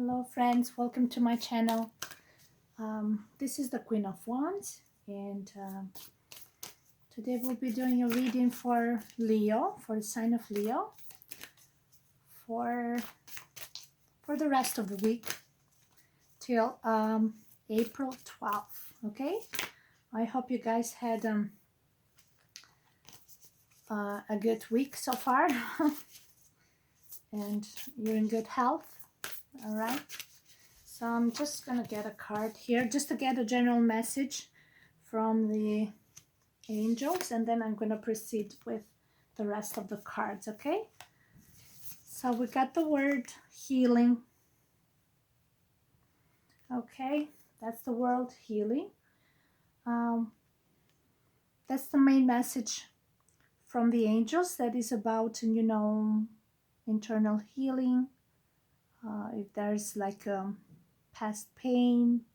Hello friends, welcome to my channel. This is the Queen of Wands, and today we'll be doing a reading for Leo, for the sign of Leo, for the rest of the week till April 12th. Okay, I hope you guys had a good week so far and you're in good health. All right, so I'm just gonna get a card here just to get a general message from the angels, and then I'm gonna proceed with the rest of the cards. Okay, so we got the word healing. Okay, that's the word healing. That's the main message from the angels, that is about, internal healing. If there's like past pain,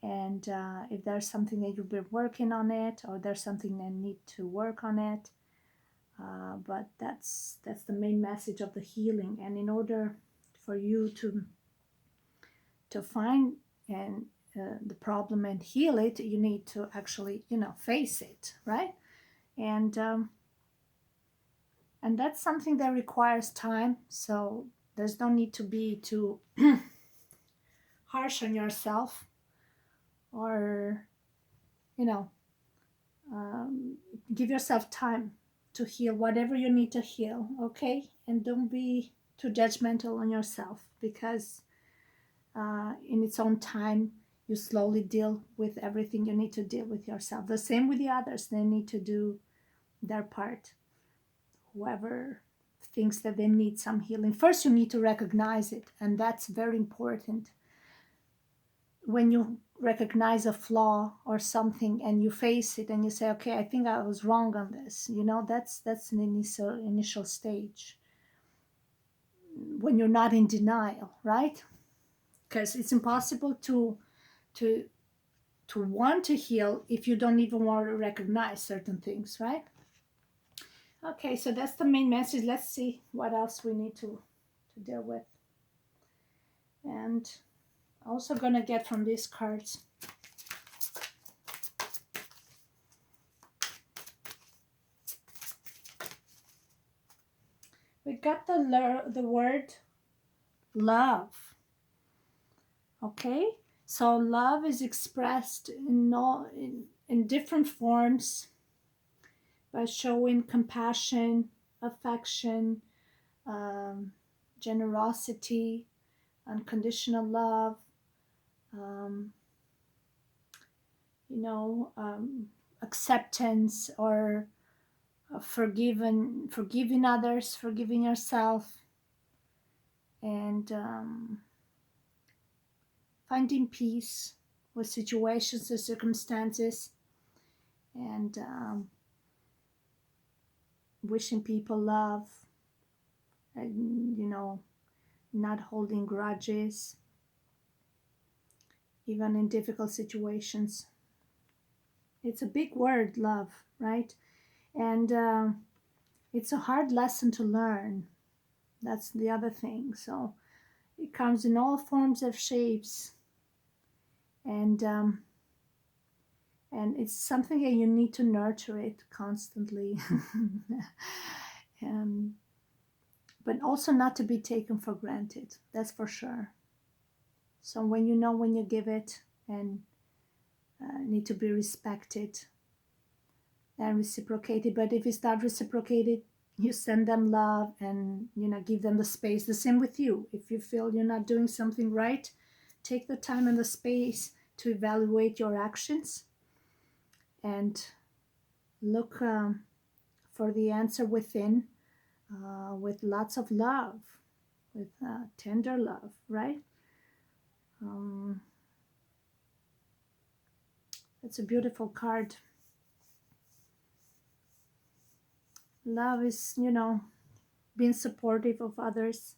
and if there's something that you've been working on it, or there's something that need to work on it, but that's the main message of the healing. And in order for you to find and the problem and heal it, you need to actually face it, right? And that's something that requires time, so there's no need to be too harsh on yourself, or give yourself time to heal whatever you need to heal. Okay, and don't be too judgmental on yourself, because in its own time you slowly deal with everything you need to deal with yourself. The same with the others, they need to do their part. Whoever thinks that they need some healing, first you need to recognize it, and that's very important. When you recognize a flaw or something and you face it and you say, okay, I think I was wrong on this, that's an initial stage, when you're not in denial, right? Because it's impossible to want to heal if you don't even want to recognize certain things, right? Okay, so that's the main message. Let's see what else we need to deal with. And also gonna get from these cards. We got the word love. Okay, so love is expressed in different forms, by showing compassion, affection, generosity, unconditional love, um, acceptance, or forgiving others, forgiving yourself, and finding peace with situations and circumstances, and wishing people love, and not holding grudges, even in difficult situations. It's a big word, love, right? And it's a hard lesson to learn. That's the other thing. So it comes in all forms of shapes, and it's something that you need to nurture it constantly. But also not to be taken for granted, that's for sure. So when you give it, and need to be respected and reciprocated. But if it's not reciprocated, you send them love, and give them the space. The same with you. If you feel you're not doing something right, take the time and the space to evaluate your actions, and look for the answer within, with lots of love, with tender love, right? It's a beautiful card. Love is, being supportive of others.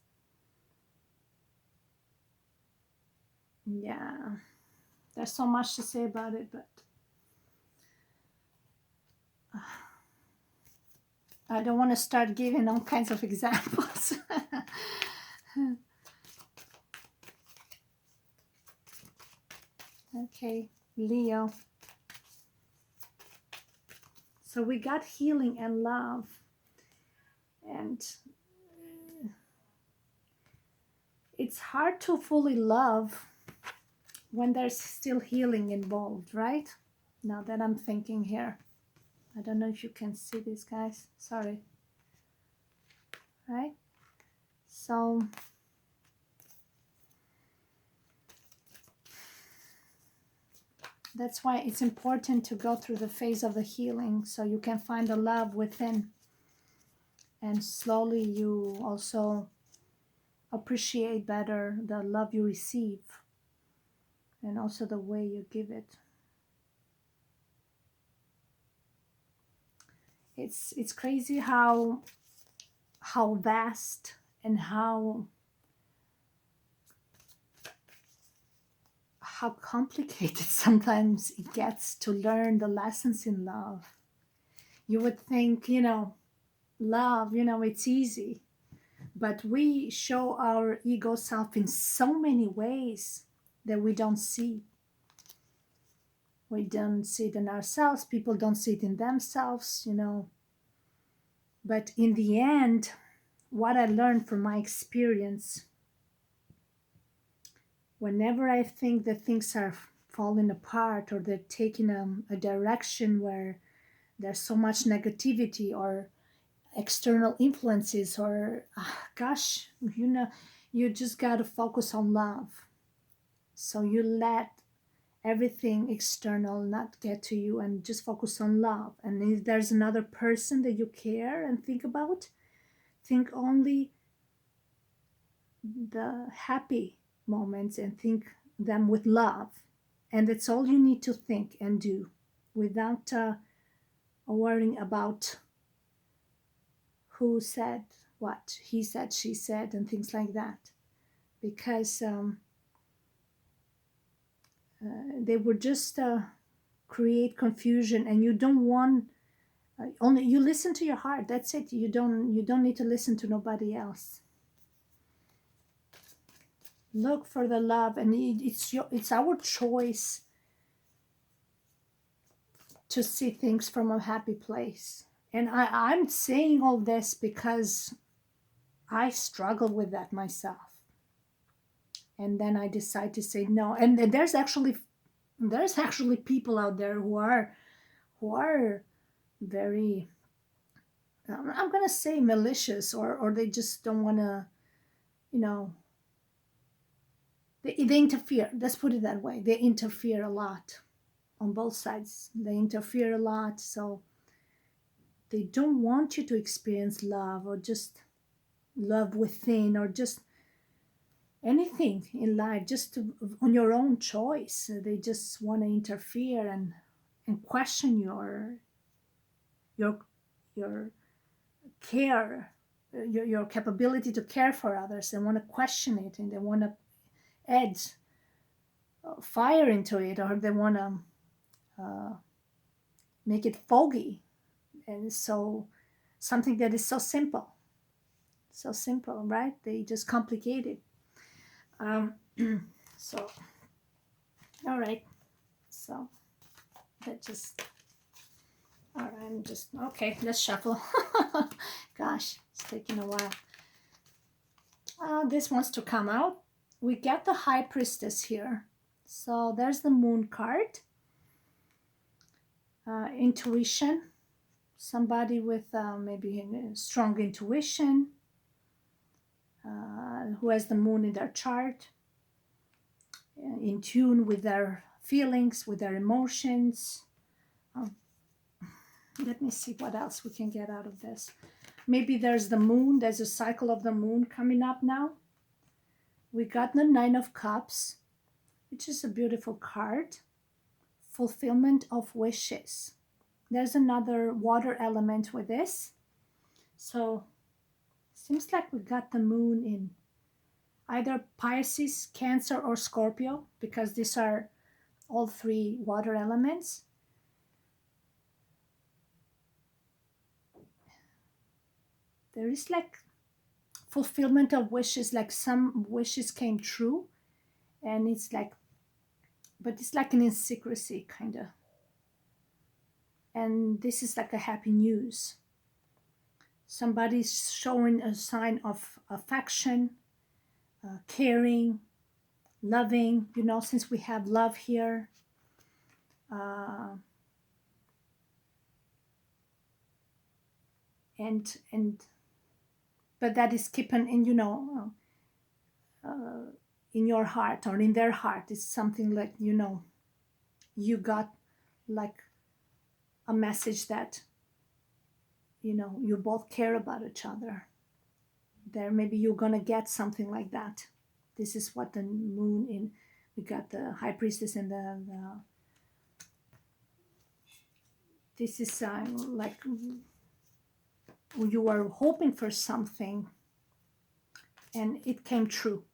Yeah, there's so much to say about it, but I don't want to start giving all kinds of examples. Okay, Leo. So we got healing and love. And it's hard to fully love when there's still healing involved, right? Now that I'm thinking here. I don't know if you can see this, guys. Sorry. Right? So that's why it's important to go through the phase of the healing so you can find the love within. And slowly you also appreciate better the love you receive and also the way you give it. It's crazy how vast and how complicated sometimes it gets to learn the lessons in love. You would think, love, it's easy. But we show our ego self in so many ways that we don't see. We don't see it in ourselves. People don't see it in themselves, But in the end, what I learned from my experience, whenever I think that things are falling apart or they're taking a direction where there's so much negativity or external influences or gosh, you just got to focus on love. So you let everything external not get to you and just focus on love. And if there's another person that you care and think about, think only the happy moments and think them with love. And that's all you need to think and do without worrying about who said what, he said, she said, and things like that. Because they would just create confusion, and you don't want only you listen to your heart. That's it. You don't need to listen to nobody else. Look for the love, and it's our choice to see things from a happy place. And I'm saying all this because I struggle with that myself. And then I decide to say no. And there's actually people out there who are very, I'm gonna say malicious, or they just don't want to, they interfere. Let's put it that way. They interfere a lot on both sides. They interfere a lot, so they don't want you to experience love or just love within or just anything in life, just on your own choice. They just want to interfere and question your care, your capability to care for others. They want to question it, and they want to add fire into it, or they want to make it foggy. And so something that is so simple, right? They just complicate it. So all right, so that just all right, I'm just okay, let's shuffle. Gosh, it's taking a while. This wants to come out. We get the High Priestess here. So there's the Moon card. Intuition. Somebody with maybe strong intuition, who has the moon in their chart, in tune with their feelings, with their emotions. Let me see what else we can get out of this. Maybe there's the moon. There's a cycle of the moon coming up now. We got the Nine of Cups, which is a beautiful card. Fulfillment of wishes. There's another water element with this. So seems like we got the moon in either Pisces, Cancer, or Scorpio, because these are all three water elements. There is like fulfillment of wishes, like some wishes came true, and it's like but it's like an in secrecy kind of. And this is like a happy news. Somebody's showing a sign of affection, caring, loving, since we have love here. Uh, and but that is keeping in, uh, in your heart or in their heart. It's something like, you got like a message that, you both care about each other. There, maybe you're gonna get something like that. This is what the moon in. We got the high priestess and the this is like you were hoping for something and it came true,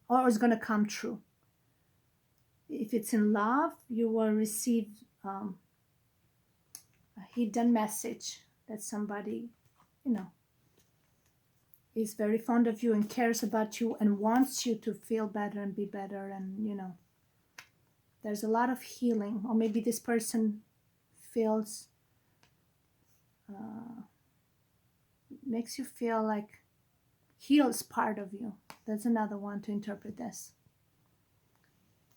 or it's gonna come true. If it's in love, you will receive a hidden message that somebody, is very fond of you and cares about you and wants you to feel better and be better. And, there's a lot of healing. Or maybe this person feels, makes you feel like heals part of you. That's another one to interpret this.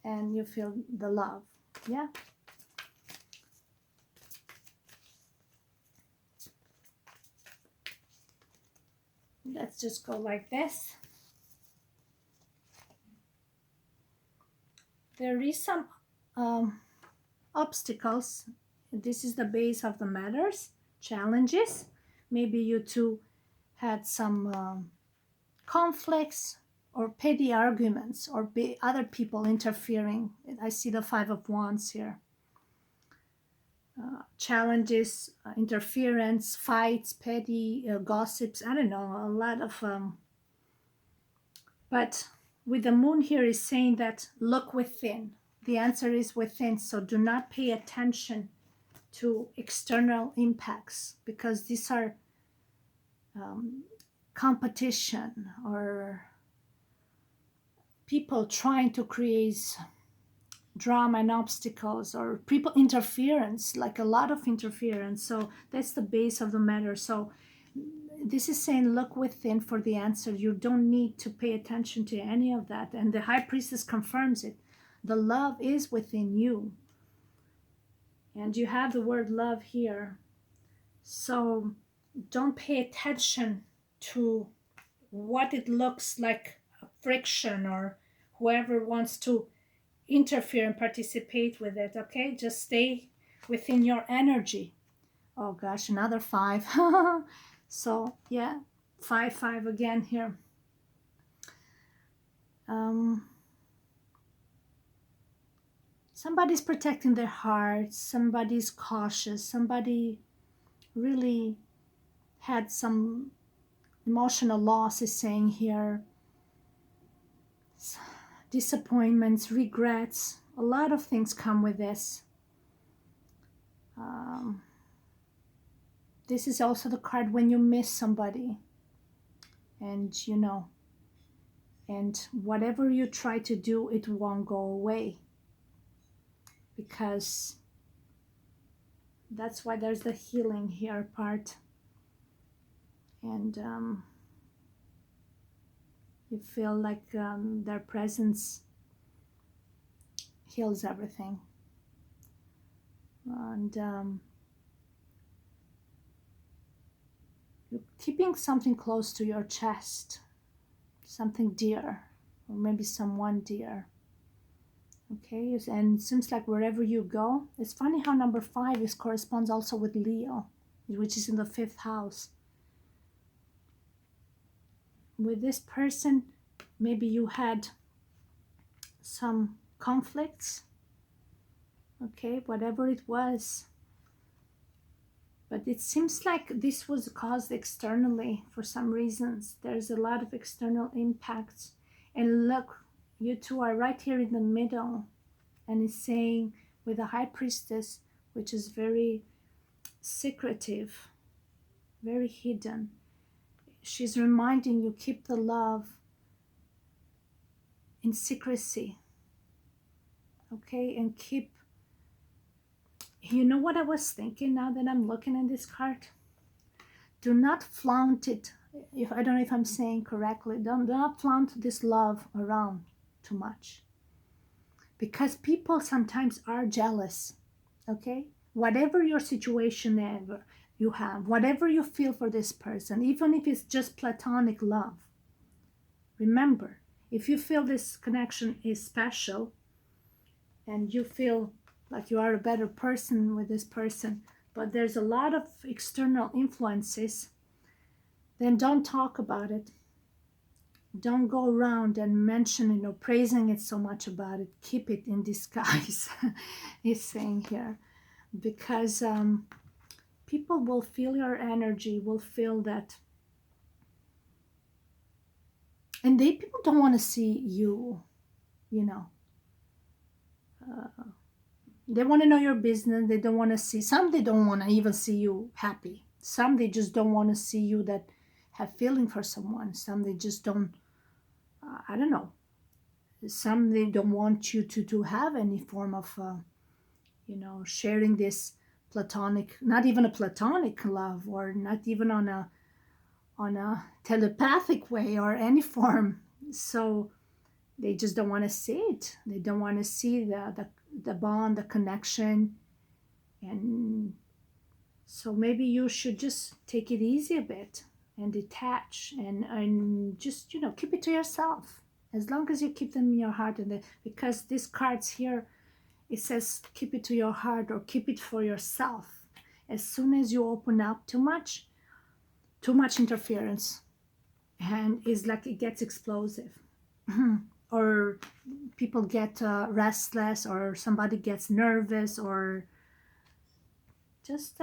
And you feel the love. Yeah. Let's just go like this. There is some obstacles. This is the base of the matters, challenges. Maybe you two had some conflicts or petty arguments or other people interfering. I see the Five of Wands here. Challenges, interference, fights, petty gossips. I don't know, a lot of. But with the moon here is saying that look within. The answer is within. So do not pay attention to external impacts, because these are competition or people trying to create drama and obstacles, or people interference, like a lot of interference. So that's the base of the matter. So this is saying look within for the answer. You don't need to pay attention to any of that. And the high priestess confirms it. The love is within you. And you have the word love here. So don't pay attention to what it looks like friction or whoever wants to interfere and participate with it. Okay, just stay within your energy. Oh gosh, another 5. So yeah, 5 again here. Somebody's protecting their heart, somebody's cautious, somebody really had some emotional loss, is saying here. Disappointments, regrets, a lot of things come with this. This is also the card when you miss somebody, and and whatever you try to do, it won't go away, because that's why there's the healing here part. And you feel like their presence heals everything. And you're keeping something close to your chest, something dear, or maybe someone dear. Okay, and it seems like wherever you go, it's funny how number 5 corresponds also with Leo, which is in the 5th house. With this person, maybe you had some conflicts, okay, whatever it was. But it seems like this was caused externally for some reasons. There's a lot of external impacts. And look, you two are right here in the middle. And it's saying with the high priestess, which is very secretive, very hidden. She's reminding you, keep the love in secrecy. okay? And keep, you know what I was thinking now that I'm looking at this card? Do not flaunt it. If I don't know if I'm saying correctly, do not flaunt this love around too much, because people sometimes are jealous, okay? Whatever your situation ever you have, whatever you feel for this person, even if it's just platonic love, remember, if you feel this connection is special and you feel like you are a better person with this person, but there's a lot of external influences, then don't talk about it. Don't go around and mentioning or praising it so much about it. Keep it in disguise, he's saying here. Because people will feel your energy, will feel that. And people don't want to see you, you know. They want to know your business. They don't want to see, some they don't want to even see you happy. Some they just don't want to see you that have feeling for someone. Some they just don't, I don't know. Some they don't want you to have any form of, sharing this platonic, not even a platonic love, or not even on a telepathic way or any form. So they just don't want to see it. They don't want to see the bond, the connection. And so maybe you should just take it easy a bit and detach, and just, keep it to yourself. As long as you keep them in your heart, because these cards here, it says keep it to your heart or keep it for yourself. As soon as you open up too much interference, and it's like it gets explosive. Or people get restless, or somebody gets nervous, or just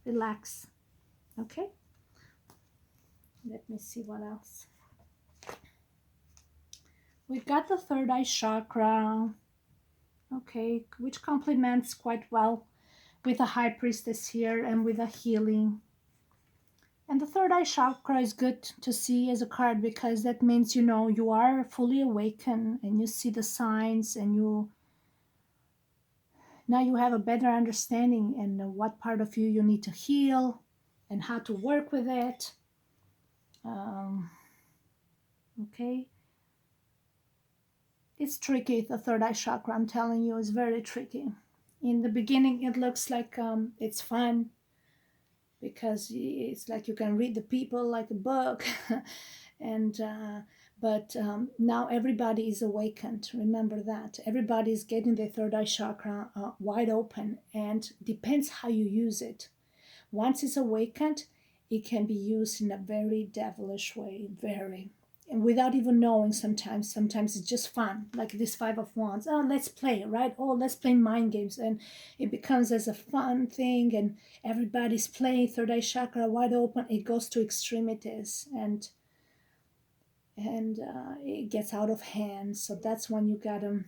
relax. Okay, let me see what else. We got the third eye chakra, okay, which complements quite well with the high priestess here and with the healing. And the third eye chakra is good to see as a card, because that means, you are fully awakened and you see the signs, and now you have a better understanding and what part of you need to heal and how to work with it. Okay. It's tricky, the third eye chakra, I'm telling you, is very tricky. In the beginning, it looks like it's fun, because it's like you can read the people like a book. And but now everybody is awakened. Remember that everybody is getting their third eye chakra wide open, and depends how you use it. Once it's awakened, it can be used in a very devilish way, very, and without even knowing. Sometimes it's just fun, like this Five of Wands. Oh, let's play, right? Oh, let's play mind games, and it becomes as a fun thing, and everybody's playing third eye chakra wide open. It goes to extremities, and it gets out of hand. So that's when you gotta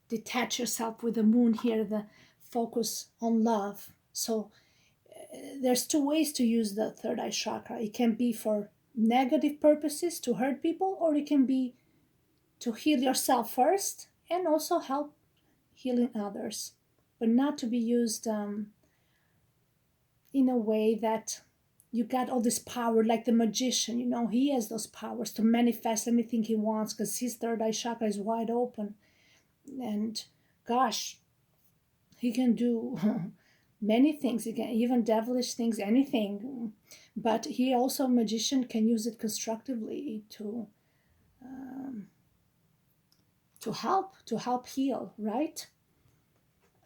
detach yourself with the moon here, the focus on love. So there's two ways to use the third eye chakra. It can be for negative purposes, to hurt people, or it can be to heal yourself first and also help healing others, but not to be used in a way that you got all this power, like the magician. He has those powers to manifest anything he wants, because his third eye chakra is wide open. And gosh, he can do many things. He can even devilish things, anything. But he also, magician, can use it constructively to help heal, right?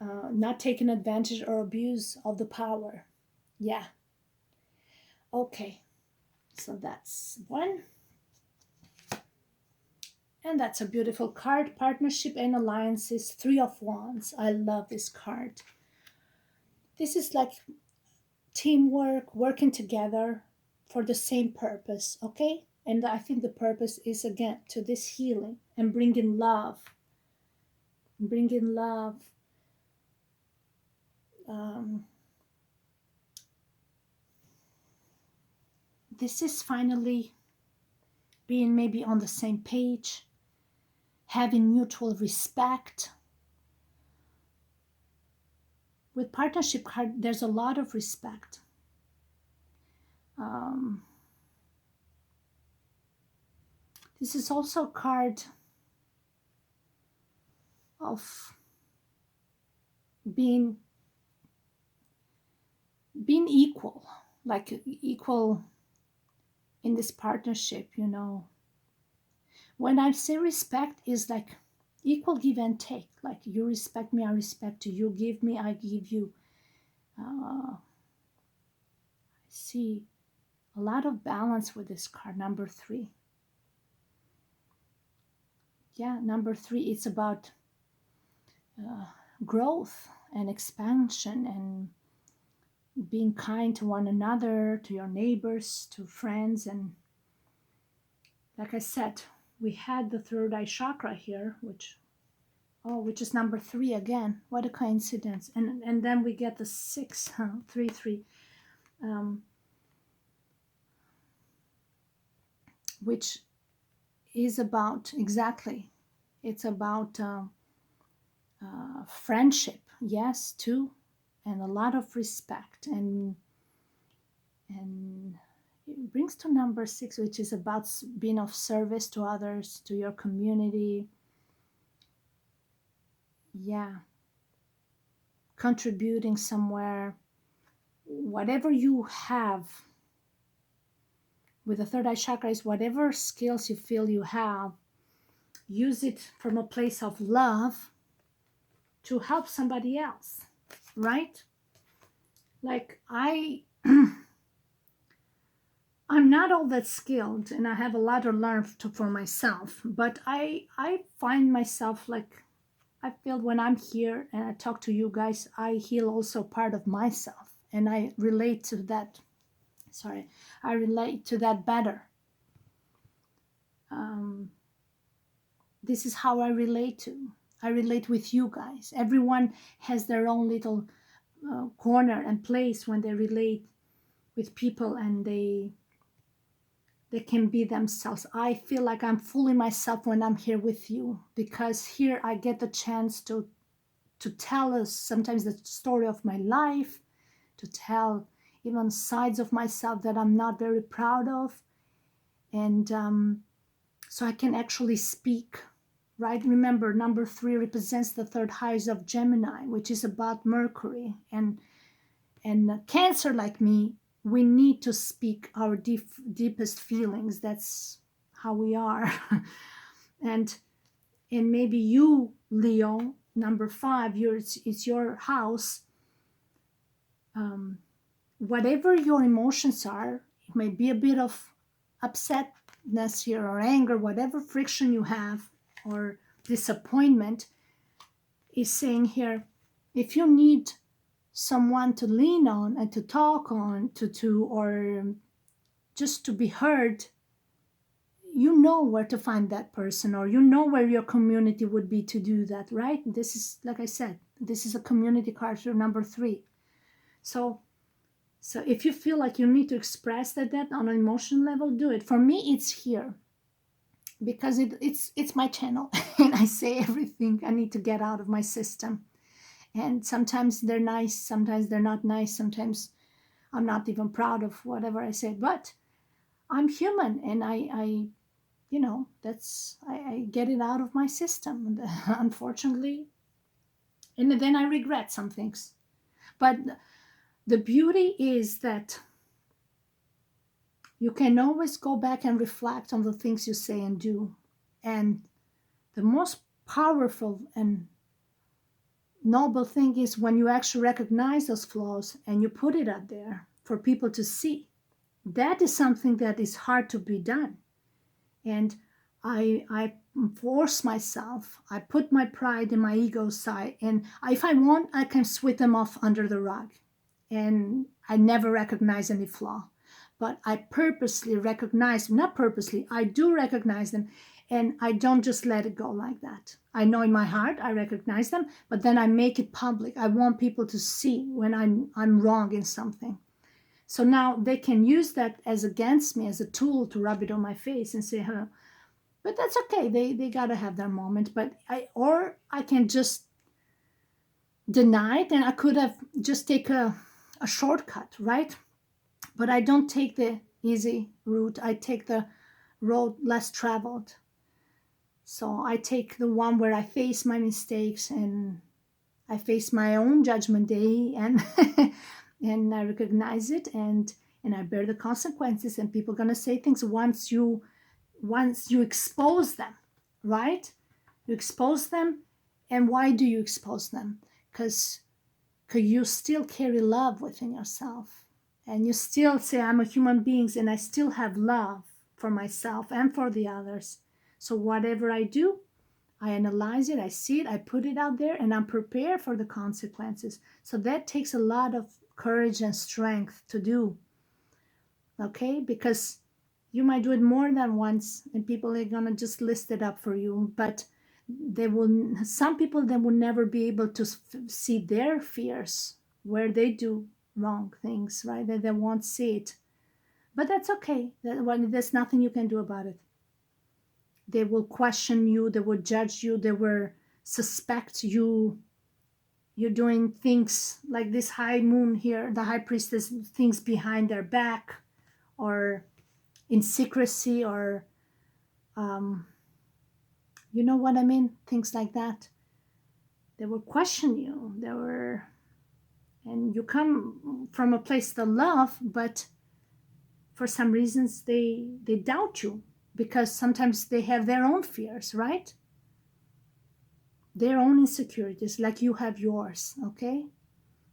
Not taking advantage or abuse of the power. Yeah. Okay. So that's one. And that's a beautiful card. Partnership and alliances, Three of Wands. I love this card. This is like teamwork, working together for the same purpose, okay? And I think the purpose is, again, to this healing and bringing love. Bringing love. This is finally being maybe on the same page, having mutual respect. With partnership card, there's a lot of respect. This is also a card of being equal, like equal in this partnership, you know. When I say respect, is like equal give and take. Like you respect me, I respect you. You give me, I give you. I see a lot of balance with this card, number 3. Yeah, number 3, it's about growth and expansion and being kind to one another, to your neighbors, to friends. And like I said, we had the third eye chakra here, which is number 3 again. What a coincidence. And then we get the 6, 3, 3, which is about, exactly, it's about friendship, yes, too, and a lot of respect. And it brings to number 6, which is about being of service to others, to your community. Yeah, contributing somewhere, whatever you have. With the third eye chakra is whatever skills you feel you have, use it from a place of love to help somebody else, right? Like I'm not all that skilled, and I have a lot to learn for myself, but I find myself, like, I feel when I'm here and I talk to you guys, I heal also part of myself, and I relate to that. I relate to that better. This is how I relate with you guys. Everyone has their own little corner and place when they relate with people, and they can be themselves. I feel like I'm fully myself when I'm here with you, because here I get the chance to tell us sometimes the story of my life, to tell even sides of myself that I'm not very proud of, and so I can actually speak, right? Remember, number 3 represents the third house of Gemini, which is about Mercury, and Cancer, like me, we need to speak our deepest feelings. That's how we are. and maybe you, Leo, number 5, it's your house. Whatever your emotions are, it may be a bit of upsetness here, or anger, whatever friction you have, or disappointment, is saying here, if you need someone to lean on and to talk on, to or just to be heard, you know where to find that person, or you know where your community would be to do that, right? This is, like I said, this is a community card for number 3. So if you feel like you need to express that on an emotional level, do it. For me, it's here, because it's my channel and I say everything I need to get out of my system. And sometimes they're nice, sometimes they're not nice, sometimes I'm not even proud of whatever I say, but I'm human, and I you know, I get it out of my system, unfortunately, and then I regret some things. But the beauty is that you can always go back and reflect on the things you say and do, and the most powerful and noble thing is when you actually recognize those flaws and you put it out there for people to see. That is something that is hard to be done. And I force myself. I put my pride and my ego aside. And if I want, I can sweep them off under the rug. And I never recognize any flaw. But I purposely recognize, not purposely, I do recognize them. And I don't just let it go like that. I know in my heart I recognize them, but then I make it public. I want people to see when I'm wrong in something. So now they can use that as against me, as a tool to rub it on my face and say, But that's okay. They gotta have their moment. But I can just deny it, and I could have just take a shortcut, right? But I don't take the easy route. I take the road less traveled. So I take the one where I face my mistakes and I face my own judgment day, and and I recognize it, and I bear the consequences, and people are gonna say things once you expose them, right? You expose them, and why do you expose them? Because you still carry love within yourself, and you still say, I'm a human being and I still have love for myself and for the others. So whatever I do, I analyze it, I see it, I put it out there, and I'm prepared for the consequences. So that takes a lot of courage and strength to do, okay? Because you might do it more than once, and people are gonna just list it up for you. But some people, they will never be able to see their fears where they do wrong things, right? They won't see it. But that's okay. There's nothing you can do about it. They will question you, they will judge you, they will suspect you're doing things like this high moon here, the high priestess, things behind their back, or in secrecy, or you know what I mean, things like that. They will question you, and you come from a place of love, but for some reasons they doubt you, because sometimes they have their own fears, right? Their own insecurities, like you have yours, okay?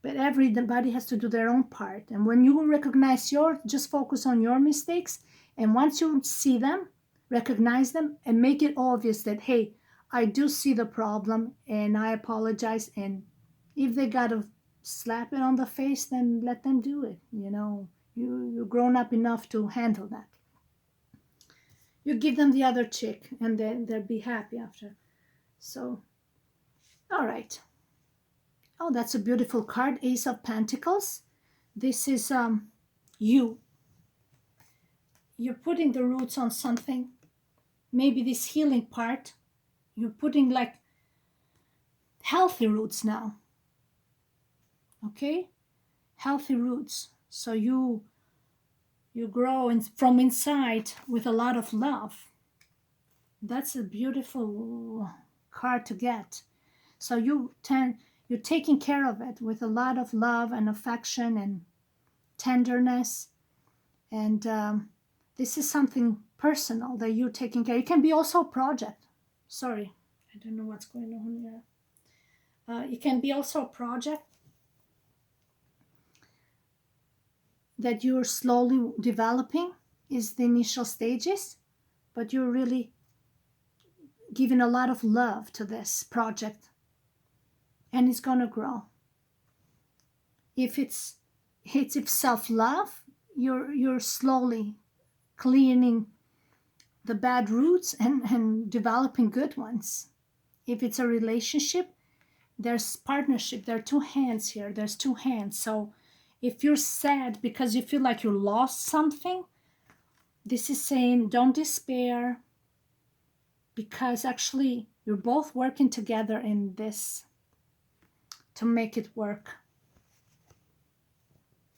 But everybody has to do their own part. And when you recognize just focus on your mistakes. And once you see them, recognize them, and make it obvious that, hey, I do see the problem and I apologize. And if they got to slap it on the face, then let them do it. You're grown up enough to handle that. You give them the other chick, and then they'll be happy after. So, all right. Oh, that's a beautiful card, Ace of Pentacles. This is you. You're putting the roots on something. Maybe this healing part, you're putting like healthy roots now. Okay? Healthy roots. So you grow from inside with a lot of love. That's a beautiful card to get. So you're taking care of it with a lot of love and affection and tenderness. And this is something personal that you're taking care. It can be also a project. Sorry, I don't know what's going on here. It can be also a project that you're slowly developing, is the initial stages, but you're really giving a lot of love to this project, and it's going to grow. If it's self-love, you're slowly cleaning the bad roots and developing good ones. If it's a relationship, there's partnership. There are two hands here. There's two hands. So if you're sad because you feel like you lost something, this is saying don't despair, because actually you're both working together in this to make it work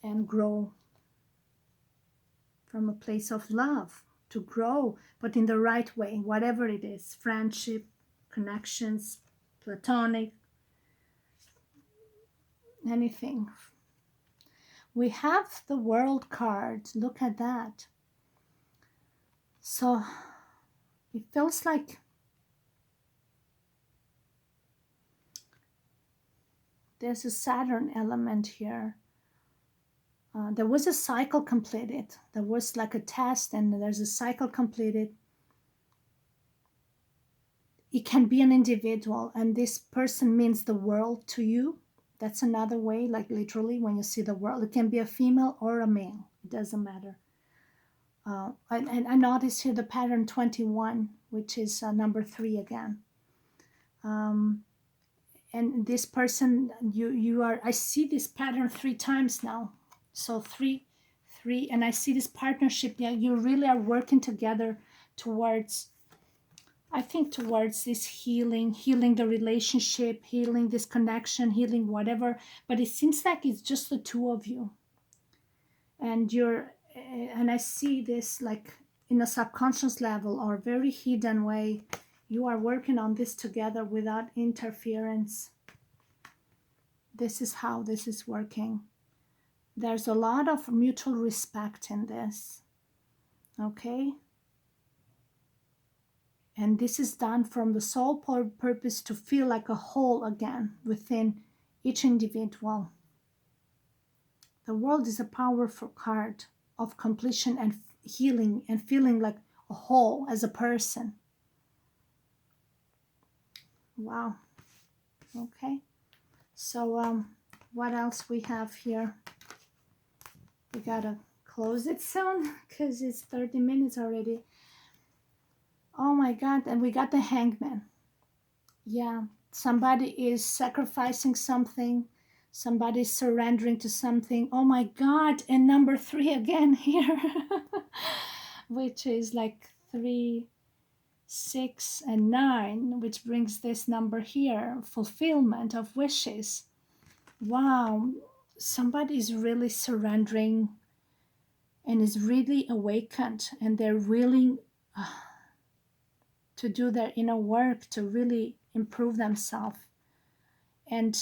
and grow from a place of love, to grow, but in the right way, whatever it is, friendship, connections, platonic, anything. We have the World card. Look at that. So it feels like there's a Saturn element here. There was a cycle completed. There was like a test, and there's a cycle completed. It can be an individual, and this person means the world to you. That's another way, like literally when you see the world. It can be a female or a male. It doesn't matter. And I noticed here the pattern 21, which is number 3 again. And this person, you are, I see this pattern 3 times now. So 3, and I see this partnership. Yeah, you really are working together towards I think towards this healing the relationship, healing this connection, healing whatever. But it seems like it's just the two of you, and and I see this like in a subconscious level or very hidden way. You are working on this together without interference. This is how this is working. There's a lot of mutual respect in this. Okay? And this is done from the sole purpose to feel like a whole again within each individual. The world is a powerful card of completion and healing and feeling like a whole as a person. Wow. Okay. So what else we have here? We gotta close it soon because it's 30 minutes already. Oh my God. And we got the Hangman. Yeah. Somebody is sacrificing something. Somebody's surrendering to something. Oh my God. And number 3 again here, which is like 3, 6, and 9, which brings this number here, fulfillment of wishes. Wow. Somebody is really surrendering and is really awakened, and they're willing to do their inner work to really improve themselves. And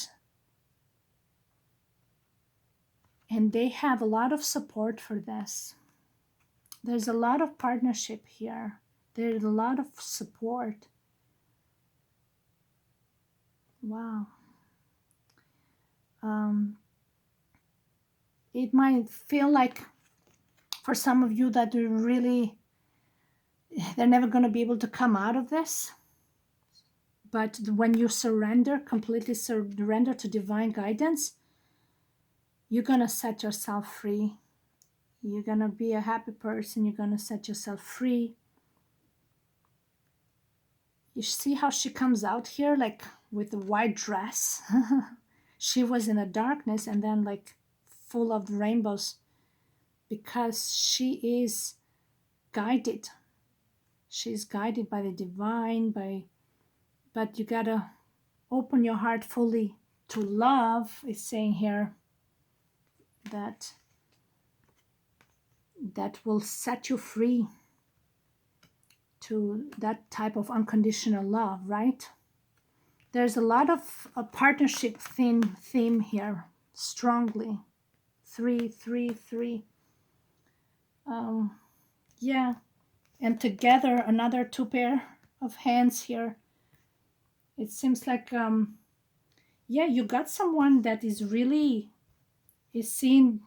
they have a lot of support for this. There's a lot of partnership here. There's a lot of support. Wow. It might feel like for some of you that they're never going to be able to come out of this. But when you completely surrender to divine guidance, you're going to set yourself free. You're going to be a happy person. You're going to set yourself free. You see how she comes out here, like with a white dress. She was in the darkness and then like full of rainbows because she is guided. She's guided by the divine, but you gotta open your heart fully to love. It's saying here that will set you free to that type of unconditional love, right? There's a lot of a partnership theme here, strongly. 3, 3, 3. Yeah, and together another 2 pair of hands here. It seems like yeah, you got someone that is really is seeing